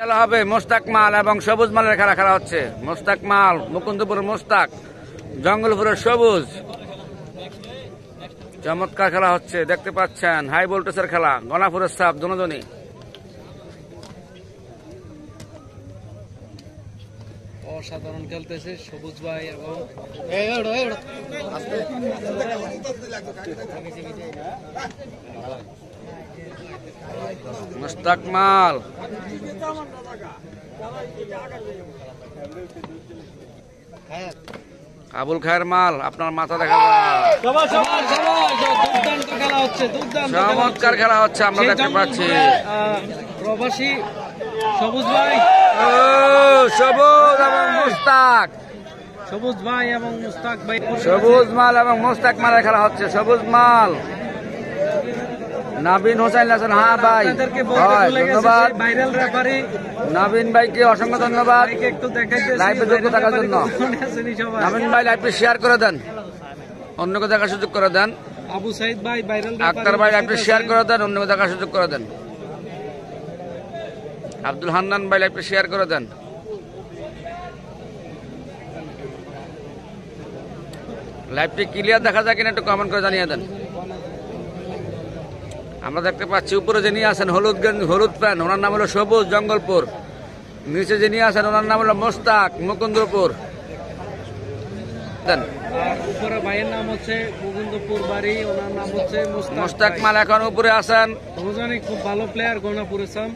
খেলা হবে মোস্তাক মাল এবং সবুজ মালের খেলা খেলা হচ্ছে। মোস্তাক মাল, মুকুন্দপুরের মোস্তাক, জঙ্গলপুরের সবুজ। চমৎকার খেলা হচ্ছে, দেখতে পাচ্ছেন। হাই ভোল্টেজের খেলা, গনাপুরের সাপ দুজনই। অসাধারণ খেলতেছে সবুজ ভাই এবং মোস্তাক মাল। আবুল খায়ের মাল, আপনার মাথা দেখা চমৎকার খেলা হচ্ছে, আমরা দেখতে পাচ্ছি। প্রবাসী সবুজ ভাই, সবুজ এবং মুস্তাক, সবুজ ভাই এবং মুস্তাক ভাই, সবুজ মাল এবং মুস্তাক মালের খেলা হচ্ছে। সবুজ মাল, নাবিন হোসেন হাসান। হ্যাঁ ভাই, ধন্যবাদ ভাইরাল রেফারি নাবিন ভাইকে, অসংখ্য ধন্যবাদ একটু দেখাইতে লাইভে যুক্ত থাকার জন্য। নাবিন ভাই লাইভে শেয়ার করে দেন, অন্যকে দেখার সুযোগ করে দেন। আবু সাইদ ভাই ভাইরাল, আক্তার ভাই লাইভে শেয়ার করে দেন, অন্যকে দেখার সুযোগ করে দেন। আব্দুল হান্নান ভাই লাইভে শেয়ার করে দেন। লাইভটি ক্লিয়ার দেখা যায় কিনা একটু কমেন্ট করে জানিয়ে দেন। আমরা দেখতে পাচ্ছি উপরে যিনি আছেন হলুদ প্যান্ট, ওনার নাম হলো সবুজ, জঙ্গলপুর। নিচে যিনি আছেন ওনার নাম হলো মোস্তাক, মুকুন্দপুর। উপরে ভাইয়ের নাম হচ্ছে মুকুন্দপুর বাড়ি, ওনার নাম হচ্ছে মোস্তাক মাল। এখন উপরে আছেন, দুজনই খুব ভালো প্লেয়ার, গনাপুরে সাম।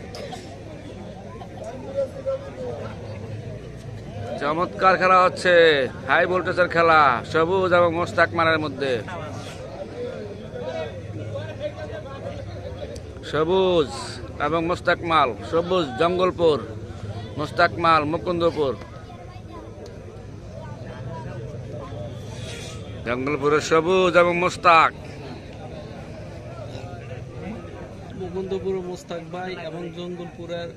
চমৎকার খেলা হচ্ছে, হাই ভোল্টেজের খেলা, সবুজ এবং মোস্তাক মালের মধ্যে। সবুজ এবং মোস্তাক মাল, সবুজ জঙ্গলপুর, মোস্তাক মাল মুকুন্দপুর। জঙ্গলপুরের সবুজ এবং মোস্তাক, মুকুন্দপুর মোস্তাক ভাই এবং জঙ্গলপুরের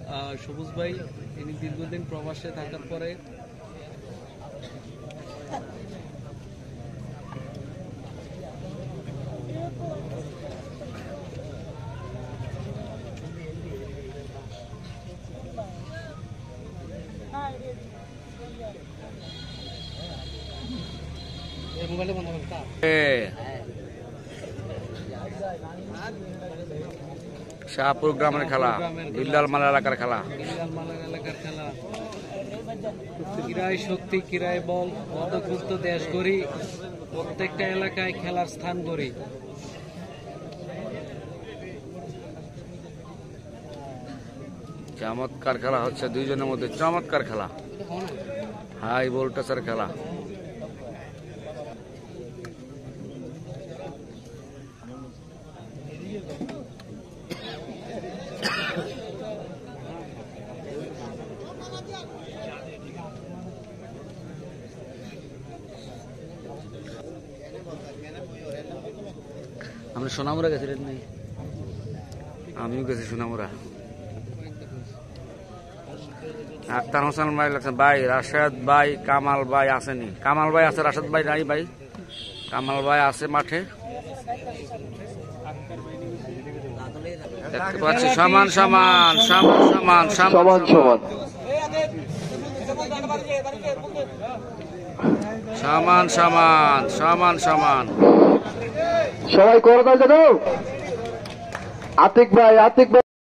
সবুজ ভাই। তিনি দীর্ঘদিন প্রবাসে থাকার পরে শাহপুর গ্রামের খেলা, বিল্লাল মালা এলাকার খেলা। ক্রীড়ায় শক্তি, ক্রীড়ায় বল, পদক্ষুব্ধ দেশ গড়ি, প্রত্যেকটা এলাকায় খেলার স্থান গড়ি। চমৎকার খেলা হচ্ছে দুইজনের মধ্যে, চমৎকার খেলা, হাই ভোল্টেজের খেলা। আমরা সোনামুরা গেছিলেন নাই? আমিও গেছি সোনামুরা। আক্তার হোসেন ভাই লাগছেন ভাই, রাশেদ ভাই, কামাল ভাই আসেনি। কামাল ভাই আছে, রাশেদ ভাই নাই ভাই। কামাল ভাই আছে মাঠে, দেখতে পাচ্ছি। সমান সমান, সমান সমান, সমান সমান, সমান সমান, সমান সমান। সবাই করে দাও। আতিক ভাই, আতিক ভাই।